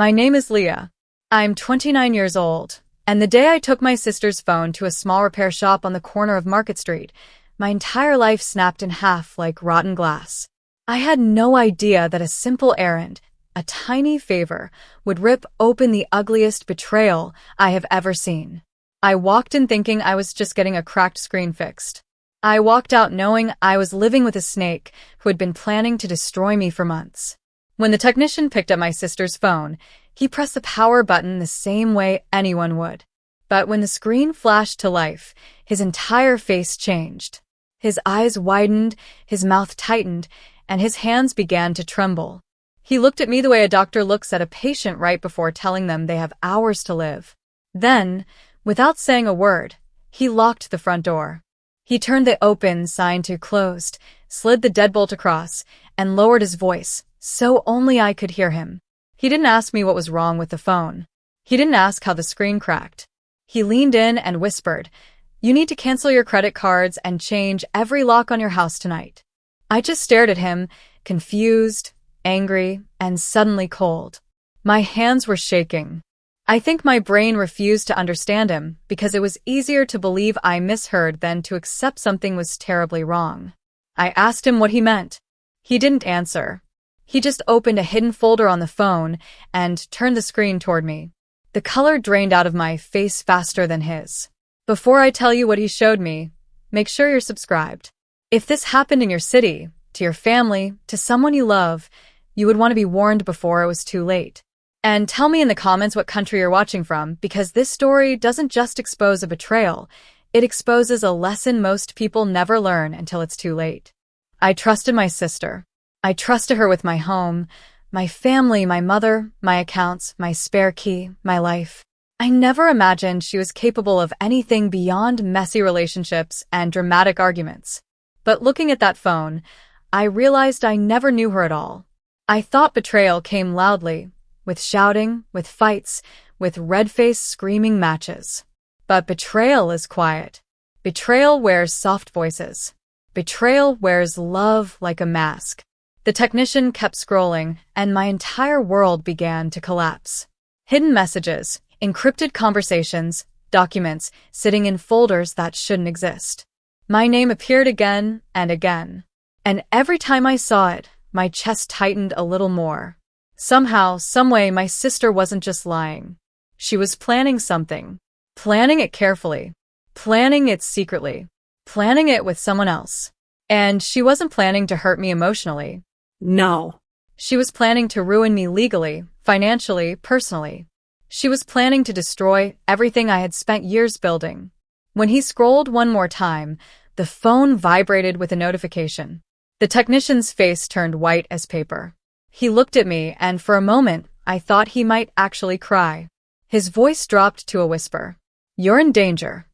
My name is Leah. I'm 29 years old, and the day I took my sister's phone to a small repair shop on the corner of Market Street, my entire life snapped in half like rotten glass. I had no idea that a simple errand, a tiny favor, would rip open the ugliest betrayal I have ever seen. I walked in thinking I was just getting a cracked screen fixed. I walked out knowing I was living with a snake who had been planning to destroy me for months. When the technician picked up my sister's phone, he pressed the power button the same way anyone would. But when the screen flashed to life, his entire face changed. His eyes widened, his mouth tightened, and his hands began to tremble. He looked at me the way a doctor looks at a patient right before telling them they have hours to live. Then, without saying a word, he locked the front door. He turned the open sign to closed, slid the deadbolt across, and lowered his voice, so only I could hear him. He didn't ask me what was wrong with the phone. He didn't ask how the screen cracked. He leaned in and whispered, "You need to cancel your credit cards and change every lock on your house tonight." I just stared at him, confused, angry, and suddenly cold. My hands were shaking. I think my brain refused to understand him because it was easier to believe I misheard than to accept something was terribly wrong. I asked him what he meant. He didn't answer. He just opened a hidden folder on the phone and turned the screen toward me. The color drained out of my face faster than his. Before I tell you what he showed me, make sure you're subscribed. If this happened in your city, to your family, to someone you love, you would want to be warned before it was too late. And tell me in the comments what country you're watching from, because this story doesn't just expose a betrayal, it exposes a lesson most people never learn until it's too late. I trusted my sister. I trusted her with my home, my family, my mother, my accounts, my spare key, my life. I never imagined she was capable of anything beyond messy relationships and dramatic arguments. But looking at that phone, I realized I never knew her at all. I thought betrayal came loudly, with shouting, with fights, with red-faced screaming matches. But betrayal is quiet. Betrayal wears soft voices. Betrayal wears love like a mask. The technician kept scrolling, and my entire world began to collapse. Hidden messages, encrypted conversations, documents sitting in folders that shouldn't exist. My name appeared again and again. And every time I saw it, my chest tightened a little more. Somehow, someway, my sister wasn't just lying. She was planning something. Planning it carefully. Planning it secretly. Planning it with someone else. And she wasn't planning to hurt me emotionally. No. She was planning to ruin me legally, financially, personally. She was planning to destroy everything I had spent years building. When he scrolled one more time, the phone vibrated with a notification. The technician's face turned white as paper. He looked at me, and for a moment, I thought he might actually cry. His voice dropped to a whisper. "You're in danger."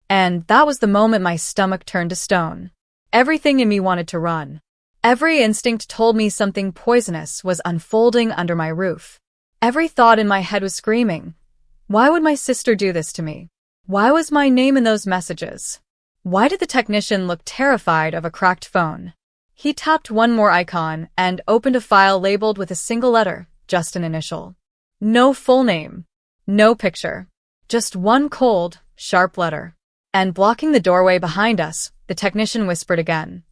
And that was the moment my stomach turned to stone. Everything in me wanted to run. Every instinct told me something poisonous was unfolding under my roof. Every thought in my head was screaming, why would my sister do this to me? Why was my name in those messages? Why did the technician look terrified of a cracked phone? He tapped one more icon and opened a file labeled with a single letter, just an initial. No full name. No picture. Just one cold, sharp letter. And blocking the doorway behind us, the technician whispered again.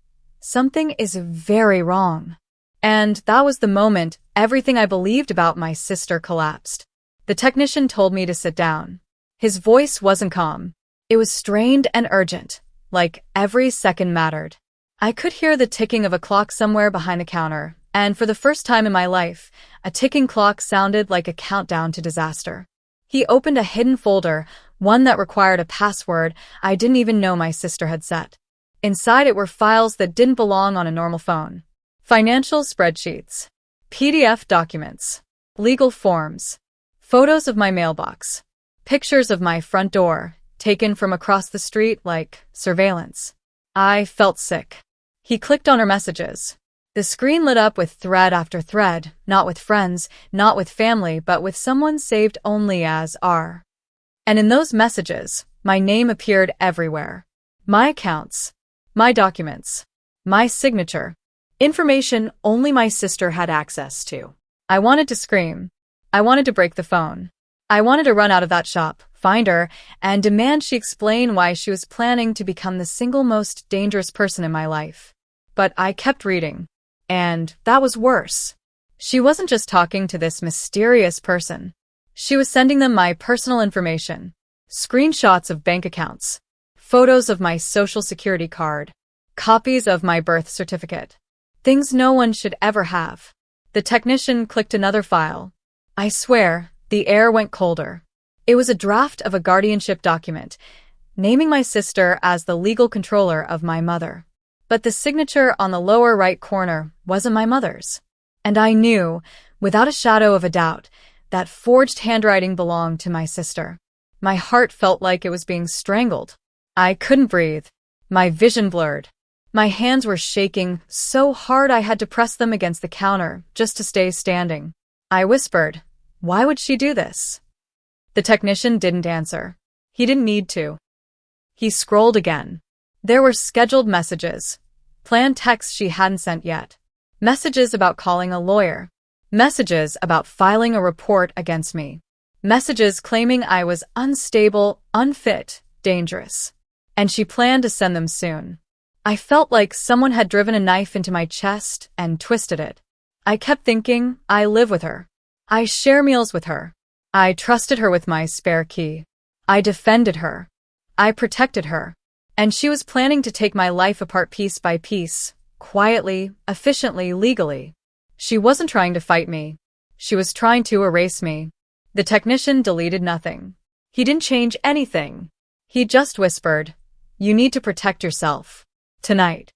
Something is very wrong. And that was the moment everything I believed about my sister collapsed. The technician told me to sit down. His voice wasn't calm. It was strained and urgent, like every second mattered. I could hear the ticking of a clock somewhere behind the counter, and for the first time in my life, a ticking clock sounded like a countdown to disaster. He opened a hidden folder, one that required a password I didn't even know my sister had set. Inside it were files that didn't belong on a normal phone. Financial spreadsheets, PDF documents, legal forms, photos of my mailbox, pictures of my front door, taken from across the street like surveillance. I felt sick. He clicked on her messages. The screen lit up with thread after thread, not with friends, not with family, but with someone saved only as R. And in those messages, my name appeared everywhere. My accounts. My documents. My signature. Information only my sister had access to. I wanted to scream. I wanted to break the phone. I wanted to run out of that shop, find her, and demand she explain why she was planning to become the single most dangerous person in my life. But I kept reading. And that was worse. She wasn't just talking to this mysterious person. She was sending them my personal information, screenshots of bank accounts, photos of my social security card, copies of my birth certificate. Things no one should ever have. The technician clicked another file. I swear, the air went colder. It was a draft of a guardianship document, naming my sister as the legal controller of my mother. But the signature on the lower right corner wasn't my mother's. And I knew, without a shadow of a doubt, that forged handwriting belonged to my sister. My heart felt like it was being strangled. I couldn't breathe. My vision blurred. My hands were shaking so hard I had to press them against the counter just to stay standing. I whispered, "Why would she do this?" The technician didn't answer. He didn't need to. He scrolled again. There were scheduled messages, planned texts she hadn't sent yet, messages about calling a lawyer, messages about filing a report against me, messages claiming I was unstable, unfit, dangerous. And she planned to send them soon. I felt like someone had driven a knife into my chest and twisted it. I kept thinking, I live with her. I share meals with her. I trusted her with my spare key. I defended her. I protected her. And she was planning to take my life apart piece by piece, quietly, efficiently, legally. She wasn't trying to fight me. She was trying to erase me. The technician deleted nothing. He didn't change anything. He just whispered, "You need to protect yourself. Tonight."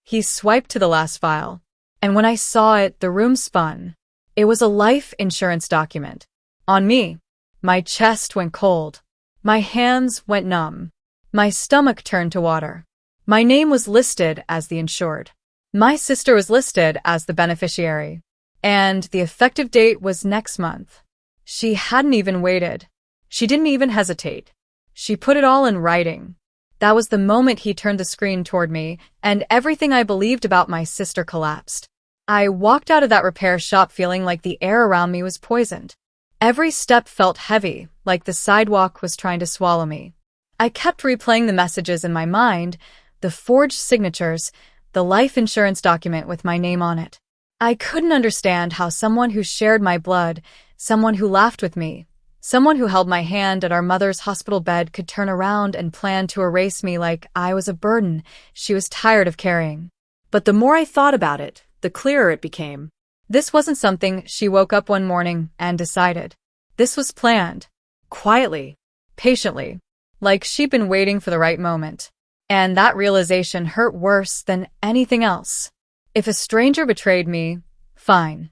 He swiped to the last file. And when I saw it, the room spun. It was a life insurance document. On me. My chest went cold. My hands went numb. My stomach turned to water. My name was listed as the insured. My sister was listed as the beneficiary. And the effective date was next month. She hadn't even waited. She didn't even hesitate. She put it all in writing. That was the moment he turned the screen toward me, and everything I believed about my sister collapsed. I walked out of that repair shop feeling like the air around me was poisoned. Every step felt heavy, like the sidewalk was trying to swallow me. I kept replaying the messages in my mind, the forged signatures, the life insurance document with my name on it. I couldn't understand how someone who shared my blood, someone who laughed with me, someone who held my hand at our mother's hospital bed could turn around and plan to erase me like I was a burden she was tired of carrying. But the more I thought about it, the clearer it became. This wasn't something she woke up one morning and decided. This was planned. Quietly. Patiently. Like she'd been waiting for the right moment. And that realization hurt worse than anything else. If a stranger betrayed me, fine.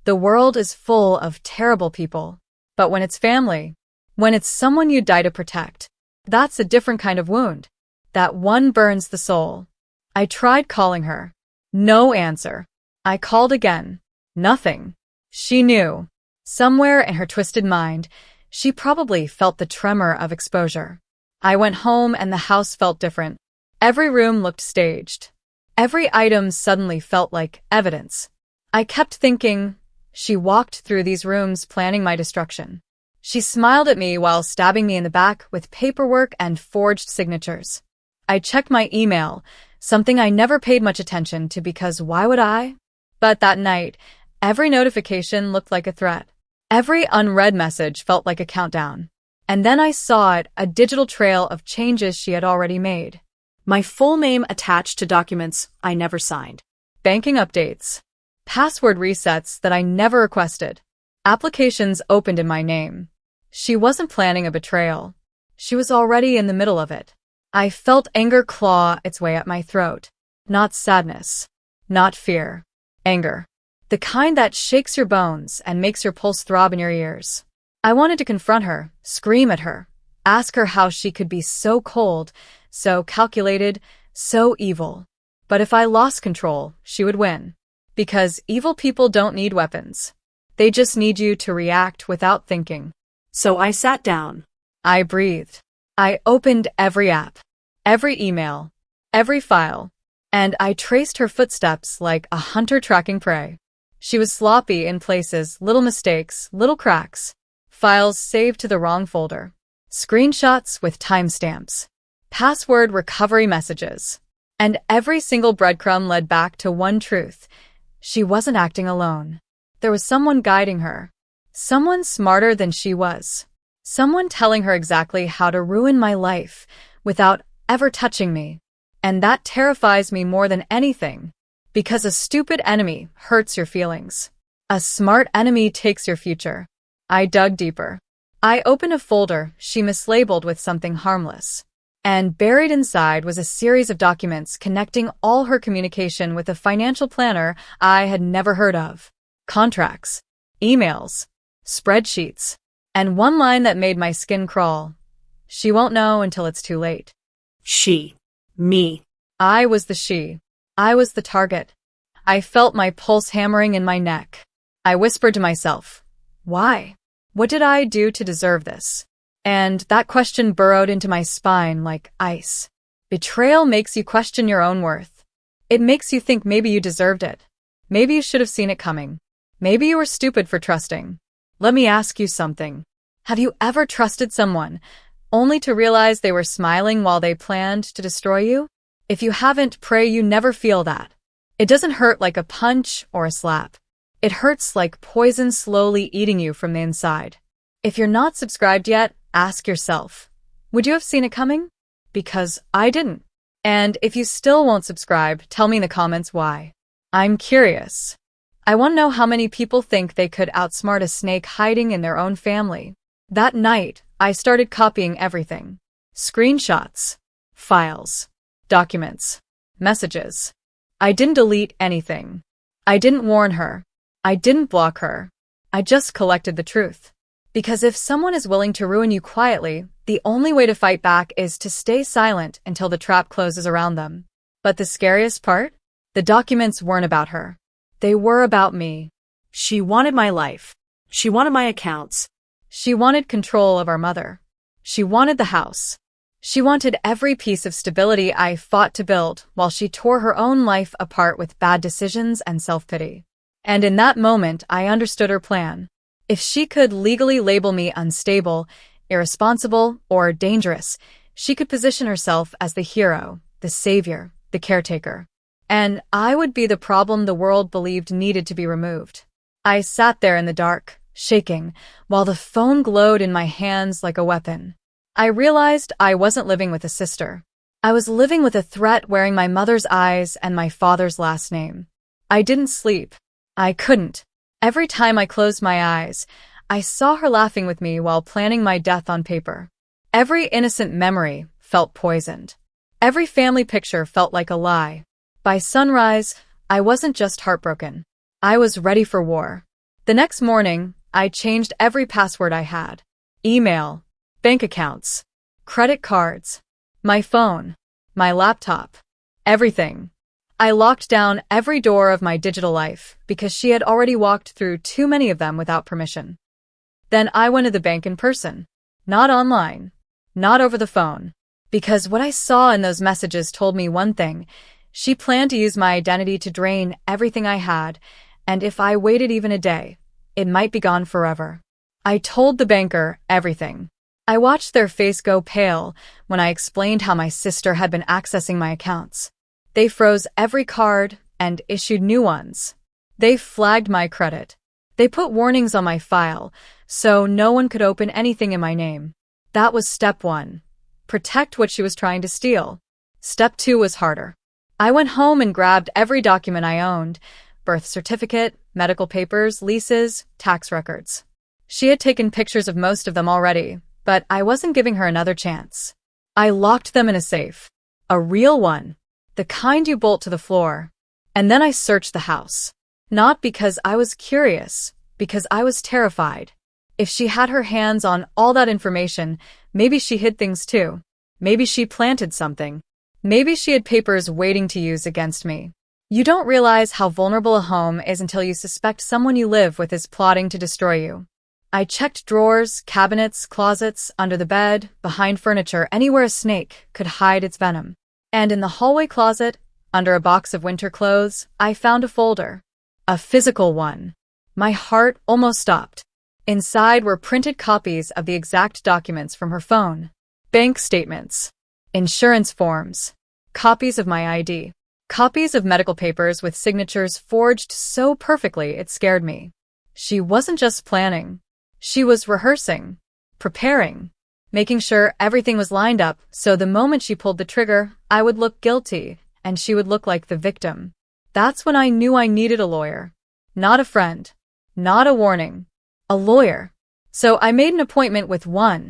The world is full of terrible people. But when it's family, when it's someone you die to protect, that's a different kind of wound. That one burns the soul. I tried calling her. No answer. I called again. Nothing. She knew. Somewhere in her twisted mind, she probably felt the tremor of exposure. I went home and the house felt different. Every room looked staged. Every item suddenly felt like evidence. I kept thinking, she walked through these rooms planning my destruction. She smiled at me while stabbing me in the back with paperwork and forged signatures. I checked my email, something I never paid much attention to because why would I? But that night, every notification looked like a threat. Every unread message felt like a countdown. And then I saw it, a digital trail of changes she had already made. My full name attached to documents I never signed. Banking updates. Password resets that I never requested. Applications opened in my name. She wasn't planning a betrayal. She was already in the middle of it. I felt anger claw its way up my throat. Not sadness. Not fear. Anger. The kind that shakes your bones and makes your pulse throb in your ears. I wanted to confront her, scream at her, ask her how she could be so cold, so calculated, so evil. But if I lost control, she would win. Because evil people don't need weapons. They just need you to react without thinking. So I sat down. I breathed. I opened every app, every email, every file, and I traced her footsteps like a hunter tracking prey. She was sloppy in places, little mistakes, little cracks. Files saved to the wrong folder. Screenshots with timestamps. Password recovery messages. And every single breadcrumb led back to one truth. She wasn't acting alone. There was someone guiding her. Someone smarter than she was. Someone telling her exactly how to ruin my life without ever touching me. And that terrifies me more than anything. Because a stupid enemy hurts your feelings. A smart enemy takes your future. I dug deeper. I opened a folder she mislabeled with something harmless. And buried inside was a series of documents connecting all her communication with a financial planner I had never heard of. Contracts, emails, spreadsheets, and one line that made my skin crawl. She won't know until it's too late. She. Me. I was the she. I was the target. I felt my pulse hammering in my neck. I whispered to myself, why? What did I do to deserve this? And that question burrowed into my spine like ice. Betrayal makes you question your own worth. It makes you think maybe you deserved it. Maybe you should have seen it coming. Maybe you were stupid for trusting. Let me ask you something. Have you ever trusted someone, only to realize they were smiling while they planned to destroy you? If you haven't, pray you never feel that. It doesn't hurt like a punch or a slap. It hurts like poison slowly eating you from the inside. If you're not subscribed yet, ask yourself, would you have seen it coming? Because I didn't. And if you still won't subscribe, tell me in the comments why. I'm curious. I want to know how many people think they could outsmart a snake hiding in their own family. That night, I started copying everything. Screenshots, files, documents, messages. I didn't delete anything. I didn't warn her. I didn't block her. I just collected the truth. Because if someone is willing to ruin you quietly, the only way to fight back is to stay silent until the trap closes around them. But the scariest part? The documents weren't about her. They were about me. She wanted my life. She wanted my accounts. She wanted control of our mother. She wanted the house. She wanted every piece of stability I fought to build while she tore her own life apart with bad decisions and self-pity. And in that moment, I understood her plan. If she could legally label me unstable, irresponsible, or dangerous, she could position herself as the hero, the savior, the caretaker. And I would be the problem the world believed needed to be removed. I sat there in the dark, shaking, while the phone glowed in my hands like a weapon. I realized I wasn't living with a sister. I was living with a threat wearing my mother's eyes and my father's last name. I didn't sleep. I couldn't. Every time I closed my eyes, I saw her laughing with me while planning my death on paper. Every innocent memory felt poisoned. Every family picture felt like a lie. By sunrise, I wasn't just heartbroken. I was ready for war. The next morning, I changed every password I had. Email, bank accounts, credit cards, my phone, my laptop, everything. I locked down every door of my digital life because she had already walked through too many of them without permission. Then I went to the bank in person. Not online. Not over the phone. Because what I saw in those messages told me one thing. She planned to use my identity to drain everything I had, and if I waited even a day, it might be gone forever. I told the banker everything. I watched their face go pale when I explained how my sister had been accessing my accounts. They froze every card and issued new ones. They flagged my credit. They put warnings on my file, so no one could open anything in my name. That was step 1. Protect what she was trying to steal. Step 2 was harder. I went home and grabbed every document I owned: birth certificate, medical papers, leases, tax records. She had taken pictures of most of them already, but I wasn't giving her another chance. I locked them in a safe. A real one. The kind you bolt to the floor. And then I searched the house. Not because I was curious, because I was terrified. If she had her hands on all that information, maybe she hid things too. Maybe she planted something. Maybe she had papers waiting to use against me. You don't realize how vulnerable a home is until you suspect someone you live with is plotting to destroy you. I checked drawers, cabinets, closets, under the bed, behind furniture, anywhere a snake could hide its venom. And in the hallway closet, under a box of winter clothes, I found a folder. A physical one. My heart almost stopped. Inside were printed copies of the exact documents from her phone. Bank statements, insurance forms, copies of my ID, copies of medical papers with signatures forged so perfectly it scared me. She wasn't just planning. She was rehearsing, preparing, making sure everything was lined up so the moment she pulled the trigger, I would look guilty and she would look like the victim. That's when I knew I needed a lawyer. Not a friend. Not a warning. A lawyer. So I made an appointment with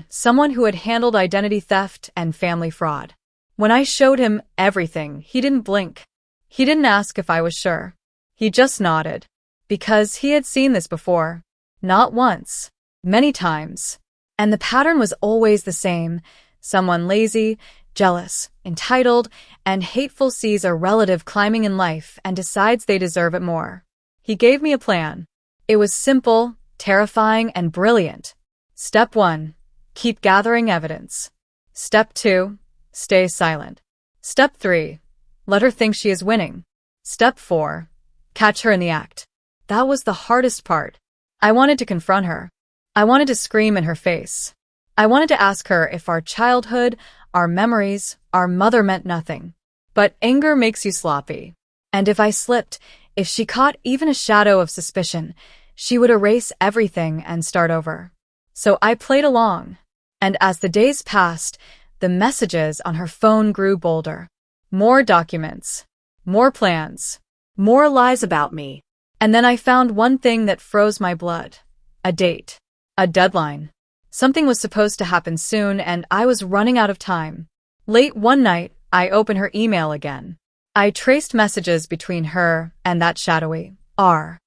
someone who had handled identity theft and family fraud. When I showed him everything, he didn't blink. He didn't ask if I was sure. He just nodded. Because he had seen this before. Not once. Many times. And the pattern was always the same. Someone lazy, jealous, entitled, and hateful sees a relative climbing in life and decides they deserve it more. He gave me a plan. It was simple, terrifying, and brilliant. Step 1. Keep gathering evidence. Step 2. Stay silent. Step 3. Let her think she is winning. Step 4. Catch her in the act. That was the hardest part. I wanted to confront her. I wanted to scream in her face. I wanted to ask her if our childhood, our memories, our mother meant nothing. But anger makes you sloppy. And if I slipped, if she caught even a shadow of suspicion, she would erase everything and start over. So I played along. And as the days passed, the messages on her phone grew bolder. More documents. More plans. More lies about me. And then I found one thing that froze my blood. A date. A deadline. Something was supposed to happen soon and I was running out of time. Late one night, I opened her email again. I traced messages between her and that shadowy R.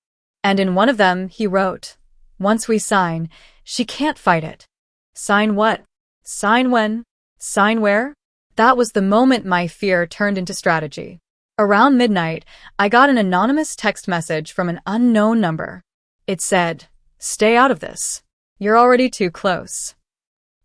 And in one of them, he wrote, "Once we sign, she can't fight it." Sign what? Sign when? Sign where? That was the moment my fear turned into strategy. Around midnight, I got an anonymous text message from an unknown number. It said, "Stay out of this. You're already too close."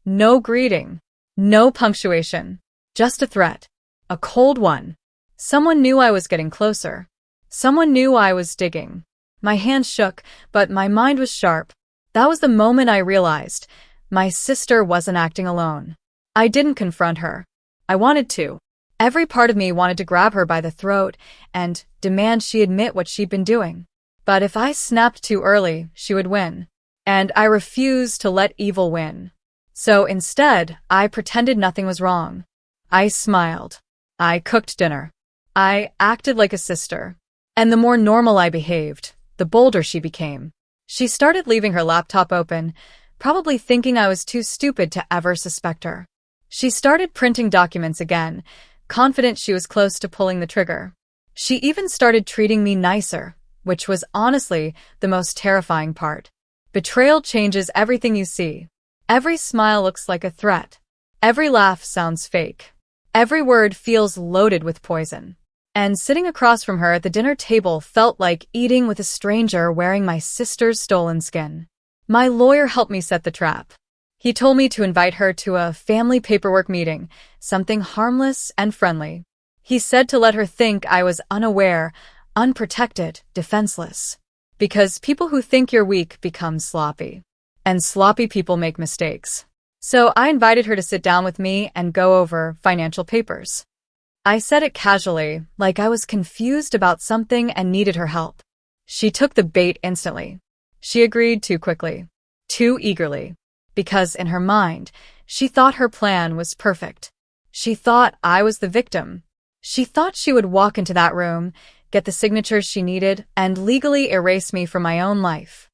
No greeting. No punctuation. Just a threat. A cold one. Someone knew I was getting closer. Someone knew I was digging. My hands shook, but my mind was sharp. That was the moment I realized my sister wasn't acting alone. I didn't confront her. I wanted to. Every part of me wanted to grab her by the throat and demand she admit what she'd been doing. But if I snapped too early, she would win. And I refused to let evil win. So instead, I pretended nothing was wrong. I smiled. I cooked dinner. I acted like a sister. And the more normal I behaved, the bolder she became. She started leaving her laptop open, probably thinking I was too stupid to ever suspect her. She started printing documents again, confident she was close to pulling the trigger. She even started treating me nicer, which was honestly the most terrifying part. Betrayal changes everything you see. Every smile looks like a threat. Every laugh sounds fake. Every word feels loaded with poison. And sitting across from her at the dinner table felt like eating with a stranger wearing my sister's stolen skin. My lawyer helped me set the trap. He told me to invite her to a family paperwork meeting, something harmless and friendly. He said to let her think I was unaware, unprotected, defenseless. Because people who think you're weak become sloppy. And sloppy people make mistakes. So I invited her to sit down with me and go over financial papers. I said it casually, like I was confused about something and needed her help. She took the bait instantly. She agreed too quickly. Too eagerly. Because in her mind, she thought her plan was perfect. She thought I was the victim. She thought she would walk into that room, get the signatures she needed, and legally erase me from my own life.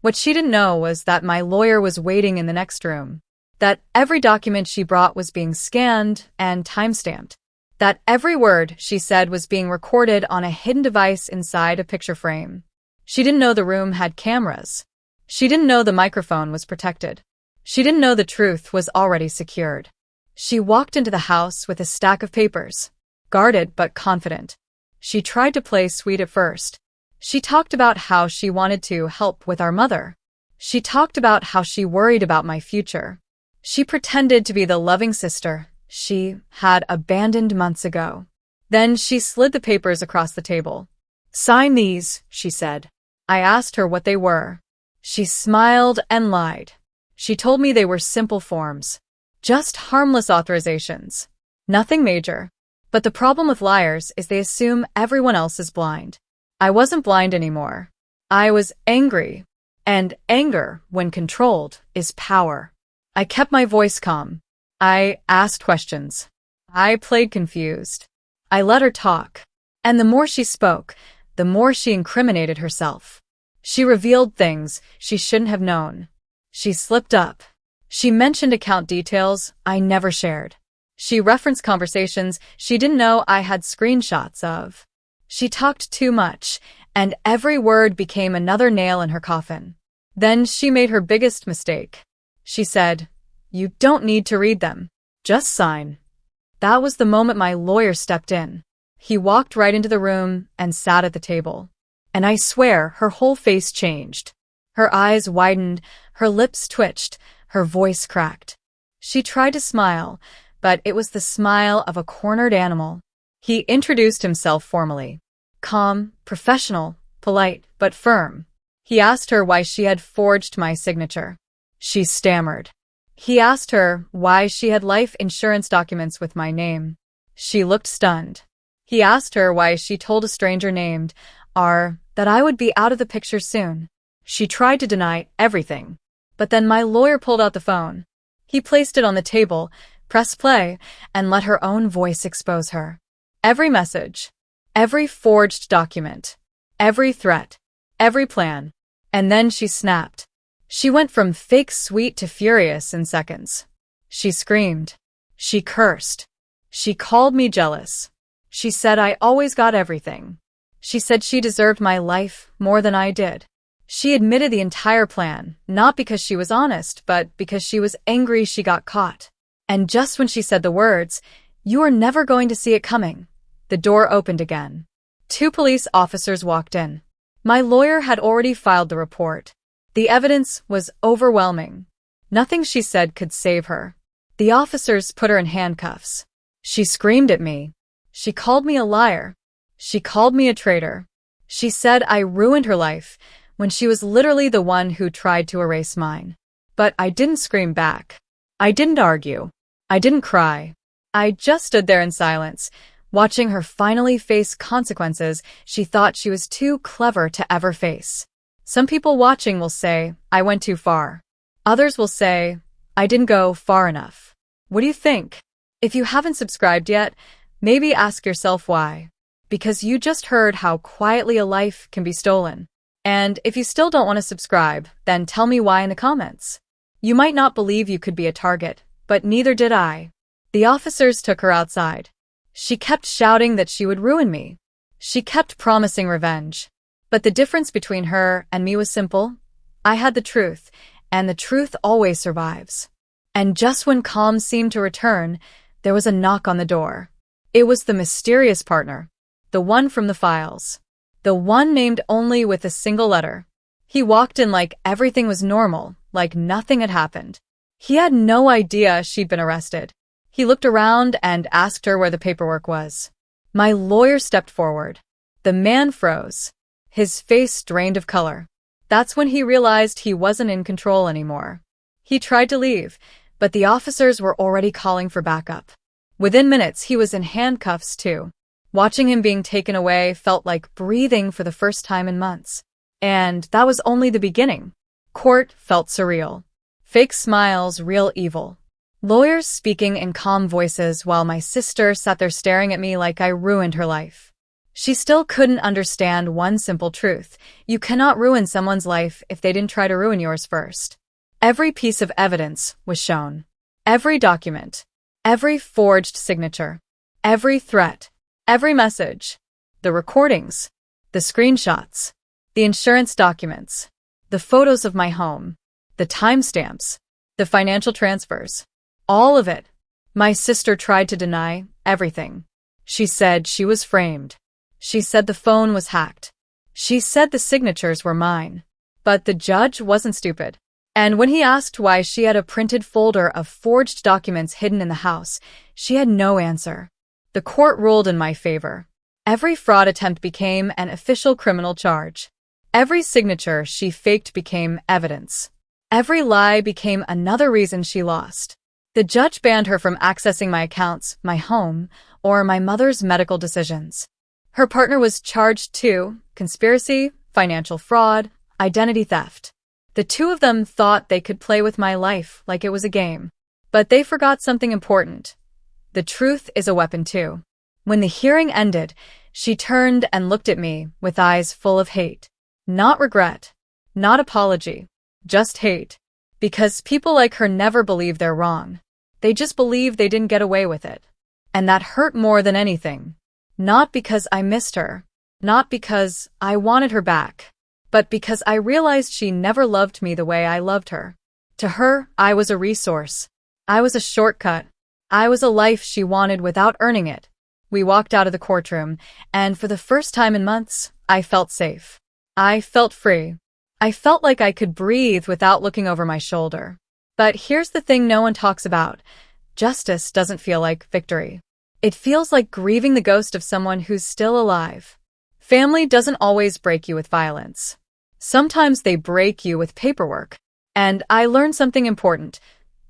What she didn't know was that my lawyer was waiting in the next room. That every document she brought was being scanned and timestamped. That every word she said was being recorded on a hidden device inside a picture frame. She didn't know the room had cameras. She didn't know the microphone was protected. She didn't know the truth was already secured. She walked into the house with a stack of papers, guarded but confident. She tried to play sweet at first. She talked about how she wanted to help with our mother. She talked about how she worried about my future. She pretended to be the loving sister she had abandoned months ago. Then she slid the papers across the table. Sign these, she said. I asked her what they were. She smiled and lied. She told me they were simple forms. Just harmless authorizations. Nothing major. But the problem with liars is they assume everyone else is blind. I wasn't blind anymore. I was angry. And anger, when controlled, is power. I kept my voice calm. I asked questions. I played confused. I let her talk. And the more she spoke, the more she incriminated herself. She revealed things she shouldn't have known. She slipped up. She mentioned account details I never shared. She referenced conversations she didn't know I had screenshots of. She talked too much, and every word became another nail in her coffin. Then she made her biggest mistake. She said, "You don't need to read them. Just sign." That was the moment my lawyer stepped in. He walked right into the room and sat at the table. And I swear her whole face changed. Her eyes widened, her lips twitched, her voice cracked. She tried to smile, but it was the smile of a cornered animal. He introduced himself formally. Calm, professional, polite, but firm. He asked her why she had forged my signature. She stammered. He asked her why she had life insurance documents with my name. She looked stunned. He asked her why she told a stranger named R that I would be out of the picture soon. She tried to deny everything. But then my lawyer pulled out the phone. He placed it on the table, pressed play, and let her own voice expose her. Every message, every forged document, every threat, every plan. And then she snapped. She went from fake sweet to furious in seconds. She screamed. She cursed. She called me jealous. She said I always got everything. She said she deserved my life more than I did. She admitted the entire plan, not because she was honest, but because she was angry she got caught. And just when she said the words, "You are never going to see it coming," the door opened again. 2 police officers walked in. My lawyer had already filed the report. The evidence was overwhelming. Nothing she said could save her. The officers put her in handcuffs. She screamed at me. She called me a liar. She called me a traitor. She said I ruined her life, when she was literally the one who tried to erase mine. But I didn't scream back. I didn't argue. I didn't cry. I just stood there in silence, watching her finally face consequences she thought she was too clever to ever face. Some people watching will say, I went too far. Others will say, I didn't go far enough. What do you think? If you haven't subscribed yet, maybe ask yourself why. Because you just heard how quietly a life can be stolen. And if you still don't want to subscribe, then tell me why in the comments. You might not believe you could be a target, but neither did I. The officers took her outside. She kept shouting that she would ruin me. She kept promising revenge. But the difference between her and me was simple. I had the truth, and the truth always survives. And just when calm seemed to return, there was a knock on the door. It was the mysterious partner, the one from the files, the one named only with a single letter. He walked in like everything was normal, like nothing had happened. He had no idea she'd been arrested. He looked around and asked her where the paperwork was. My lawyer stepped forward. The man froze. His face drained of color. That's when he realized he wasn't in control anymore. He tried to leave, but the officers were already calling for backup. Within minutes, he was in handcuffs too. Watching him being taken away felt like breathing for the first time in months. And that was only the beginning. Court felt surreal. Fake smiles, real evil. Lawyers speaking in calm voices while my sister sat there staring at me like I ruined her life. She still couldn't understand one simple truth. You cannot ruin someone's life if they didn't try to ruin yours first. Every piece of evidence was shown. Every document. Every forged signature. Every threat. Every message. The recordings. The screenshots. The insurance documents. The photos of my home. The timestamps. The financial transfers. All of it. My sister tried to deny everything. She said she was framed. She said the phone was hacked. She said the signatures were mine. But the judge wasn't stupid. And when he asked why she had a printed folder of forged documents hidden in the house, she had no answer. The court ruled in my favor. Every fraud attempt became an official criminal charge. Every signature she faked became evidence. Every lie became another reason she lost. The judge banned her from accessing my accounts, my home, or my mother's medical decisions. Her partner was charged too: conspiracy, financial fraud, identity theft. The two of them thought they could play with my life like it was a game. But they forgot something important. The truth is a weapon too. When the hearing ended, she turned and looked at me with eyes full of hate. Not regret, not apology, just hate. Because people like her never believe they're wrong. They just believe they didn't get away with it. And that hurt more than anything. Not because I missed her, not because I wanted her back, but because I realized she never loved me the way I loved her. To her, I was a resource. I was a shortcut. I was a life she wanted without earning it. We walked out of the courtroom, and for the first time in months, I felt safe. I felt free. I felt like I could breathe without looking over my shoulder. But here's the thing no one talks about. Justice doesn't feel like victory. It feels like grieving the ghost of someone who's still alive. Family doesn't always break you with violence. Sometimes they break you with paperwork. And I learned something important.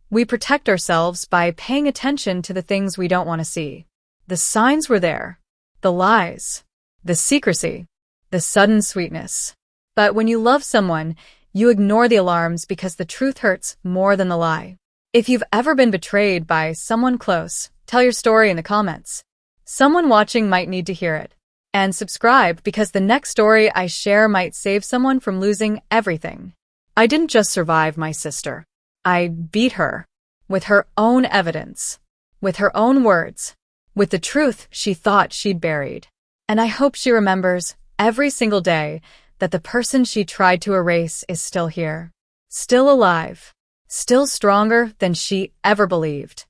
We protect ourselves by paying attention to the things we don't want to see. The signs were there. The lies. The secrecy. The sudden sweetness. But when you love someone, you ignore the alarms because the truth hurts more than the lie. If you've ever been betrayed by someone close, tell your story in the comments. Someone watching might need to hear it. And subscribe because the next story I share might save someone from losing everything. I didn't just survive my sister. I beat her. With her own evidence. With her own words. With the truth she thought she'd buried. And I hope she remembers, every single day, that the person she tried to erase is still here. Still alive. Still stronger than she ever believed.